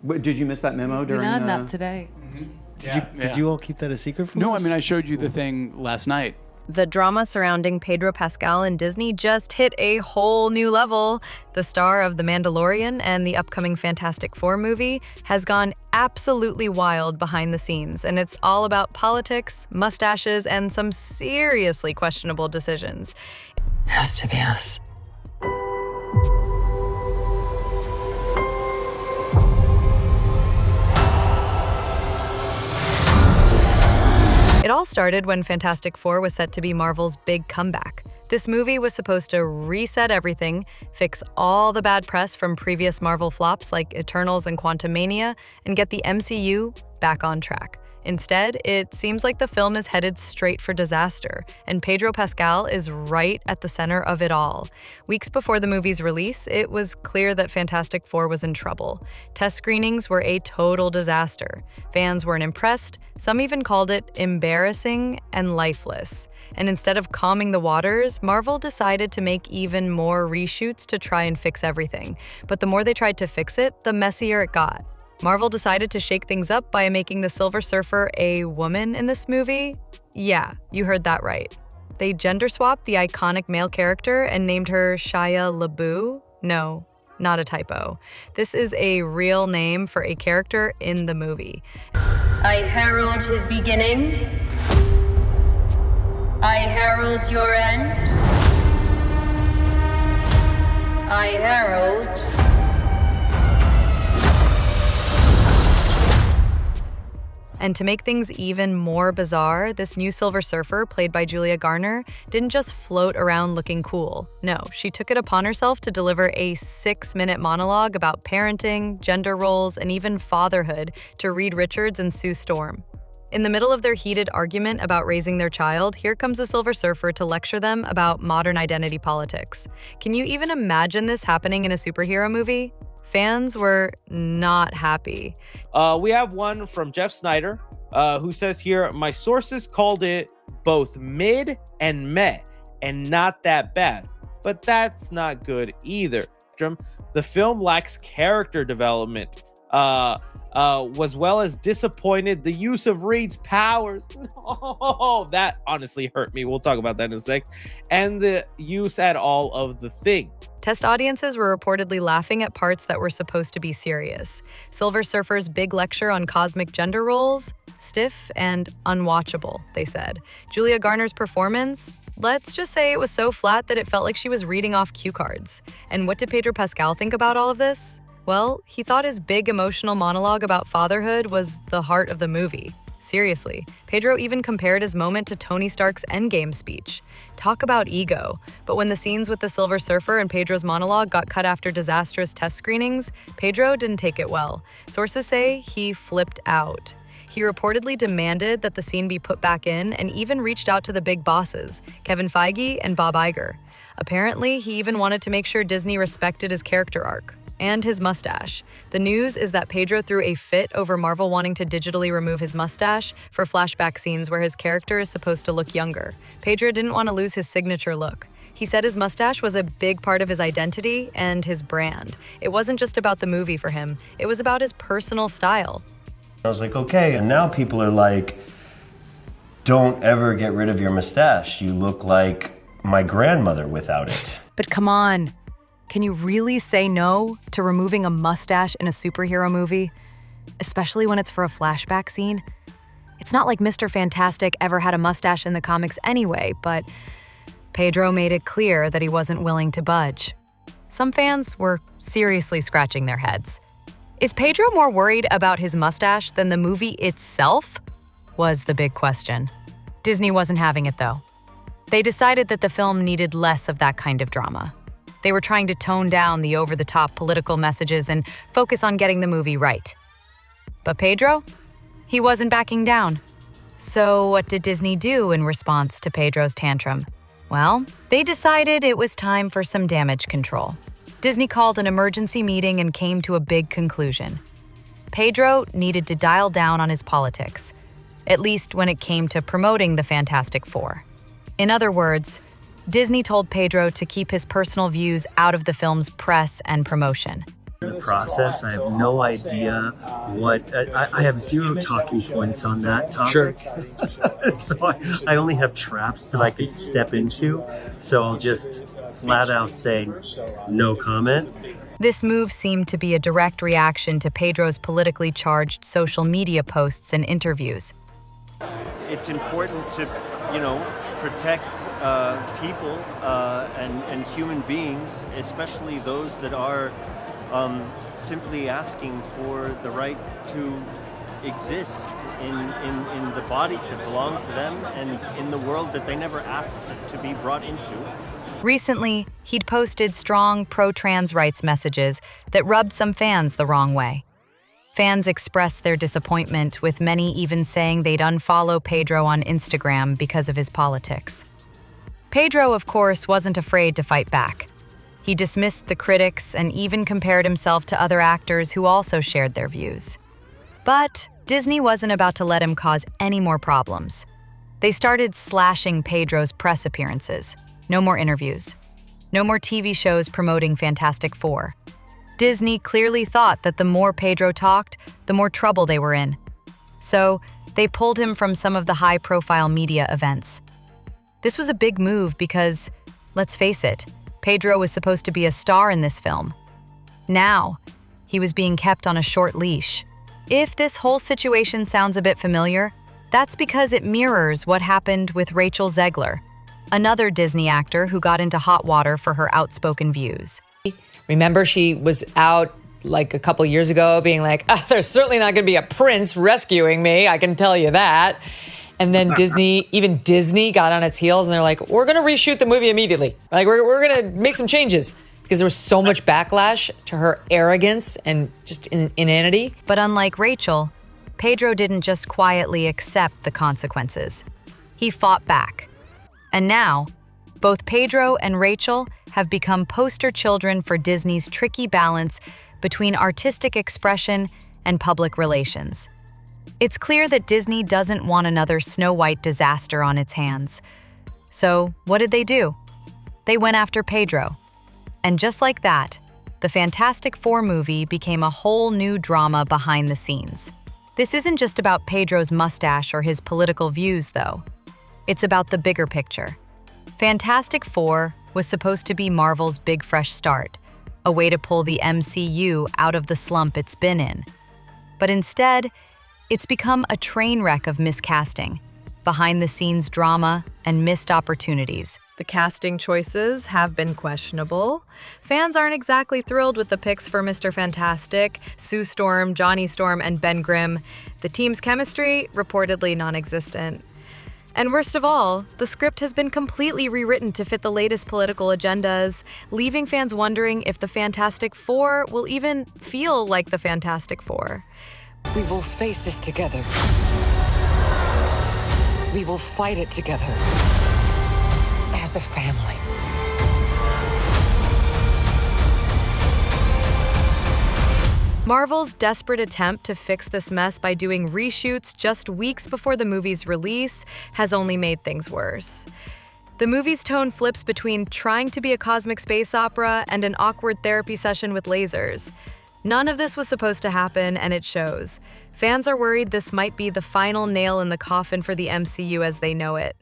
Did you miss that memo during? Not today. Did you all keep that a secret from us? No, I mean, I showed you the thing last night. The drama surrounding Pedro Pascal and Disney just hit a whole new level. The star of The Mandalorian and the upcoming Fantastic Four movie has gone absolutely wild behind the scenes, and it's all about politics, mustaches, and some seriously questionable decisions. Has to be us. It all started when Fantastic Four was set to be Marvel's big comeback. This movie was supposed to reset everything, fix all the bad press from previous Marvel flops like Eternals and Quantumania, and get the MCU back on track. Instead, it seems like the film is headed straight for disaster, and Pedro Pascal is right at the center of it all. Weeks before the movie's release, it was clear that Fantastic Four was in trouble. Test screenings were a total disaster. Fans weren't impressed, some even called it embarrassing and lifeless. And instead of calming the waters, Marvel decided to make even more reshoots to try and fix everything. But the more they tried to fix it, the messier it got. Marvel decided to shake things up by making the Silver Surfer a woman in this movie. Yeah, you heard that right. They gender swapped the iconic male character and named her Shia LaBeouf. No, not a typo. This is a real name for a character in the movie. I herald his beginning. I herald your end. I herald. And to make things even more bizarre, this new Silver Surfer, played by Julia Garner, didn't just float around looking cool. No, she took it upon herself to deliver a 6-minute monologue about parenting, gender roles, and even fatherhood to Reed Richards and Sue Storm. In the middle of their heated argument about raising their child, here comes the Silver Surfer to lecture them about modern identity politics. Can you even imagine this happening in a superhero movie? Fans were not happy. We have one from Jeff Snyder, who says here, my sources called it both mid and meh, and not that bad. But that's not good either. The film lacks character development, as well as disappointed the use of Reed's powers. Oh, that honestly hurt me. We'll talk about that in a sec. And the use at all of the thing. Test audiences were reportedly laughing at parts that were supposed to be serious. Silver Surfer's big lecture on cosmic gender roles? Stiff and unwatchable, they said. Julia Garner's performance? Let's just say it was so flat that it felt like she was reading off cue cards. And what did Pedro Pascal think about all of this? Well, he thought his big emotional monologue about fatherhood was the heart of the movie. Seriously, Pedro even compared his moment to Tony Stark's Endgame speech. Talk about ego. But when the scenes with the Silver Surfer and Pedro's monologue got cut after disastrous test screenings, Pedro didn't take it well. Sources say he flipped out. He reportedly demanded that the scene be put back in and even reached out to the big bosses, Kevin Feige and Bob Iger. Apparently, he even wanted to make sure Disney respected his character arc. And his mustache. The news is that Pedro threw a fit over Marvel wanting to digitally remove his mustache for flashback scenes where his character is supposed to look younger. Pedro didn't want to lose his signature look. He said his mustache was a big part of his identity and his brand. It wasn't just about the movie for him, it was about his personal style. I was like, okay, and now people are like, don't ever get rid of your mustache. You look like my grandmother without it. But come on. Can you really say no to removing a mustache in a superhero movie? Especially when it's for a flashback scene? It's not like Mr. Fantastic ever had a mustache in the comics anyway, but Pedro made it clear that he wasn't willing to budge. Some fans were seriously scratching their heads. Is Pedro more worried about his mustache than the movie itself? Was the big question. Disney wasn't having it though. They decided that the film needed less of that kind of drama. They were trying to tone down the over-the-top political messages and focus on getting the movie right. But Pedro? He wasn't backing down. So what did Disney do in response to Pedro's tantrum? Well, they decided it was time for some damage control. Disney called an emergency meeting and came to a big conclusion. Pedro needed to dial down on his politics, at least when it came to promoting the Fantastic Four. In other words, Disney told Pedro to keep his personal views out of the film's press and promotion. the process. I have no idea what. I have zero talking points on that topic. Sure. So I only have traps that I could step into. So I'll just flat out say no comment. This move seemed to be a direct reaction to Pedro's politically charged social media posts and interviews. It's important to, protect people and human beings, especially those that are simply asking for the right to exist in the bodies that belong to them and in the world that they never asked to be brought into. Recently, he'd posted strong pro-trans rights messages that rubbed some fans the wrong way. Fans expressed their disappointment, with many even saying they'd unfollow Pedro on Instagram because of his politics. Pedro, of course, wasn't afraid to fight back. He dismissed the critics and even compared himself to other actors who also shared their views. But Disney wasn't about to let him cause any more problems. They started slashing Pedro's press appearances. No more interviews. No more TV shows promoting Fantastic Four. Disney clearly thought that the more Pedro talked, the more trouble they were in. So they pulled him from some of the high-profile media events. This was a big move because, let's face it, Pedro was supposed to be a star in this film. Now, he was being kept on a short leash. If this whole situation sounds a bit familiar, that's because it mirrors what happened with Rachel Zegler, another Disney actor who got into hot water for her outspoken views. Remember, she was out like a couple years ago being like, there's certainly not going to be a prince rescuing me, I can tell you that. And then even Disney got on its heels and they're like, we're going to reshoot the movie immediately. Like, we're going to make some changes because there was so much backlash to her arrogance and just inanity. But unlike Rachel, Pedro didn't just quietly accept the consequences. He fought back. And now, both Pedro and Rachel have become poster children for Disney's tricky balance between artistic expression and public relations. It's clear that Disney doesn't want another Snow White disaster on its hands. So, what did they do? They went after Pedro. And just like that, the Fantastic Four movie became a whole new drama behind the scenes. This isn't just about Pedro's mustache or his political views, though. It's about the bigger picture. Fantastic Four was supposed to be Marvel's big fresh start, a way to pull the MCU out of the slump it's been in. But instead, it's become a train wreck of miscasting, behind-the-scenes drama, and missed opportunities. The casting choices have been questionable. Fans aren't exactly thrilled with the picks for Mr. Fantastic, Sue Storm, Johnny Storm, and Ben Grimm. The team's chemistry, reportedly non-existent. And worst of all, the script has been completely rewritten to fit the latest political agendas, leaving fans wondering if the Fantastic Four will even feel like the Fantastic Four. We will face this together. We will fight it together. As a family. Marvel's desperate attempt to fix this mess by doing reshoots just weeks before the movie's release has only made things worse. The movie's tone flips between trying to be a cosmic space opera and an awkward therapy session with lasers. None of this was supposed to happen, and it shows. Fans are worried this might be the final nail in the coffin for the MCU as they know it.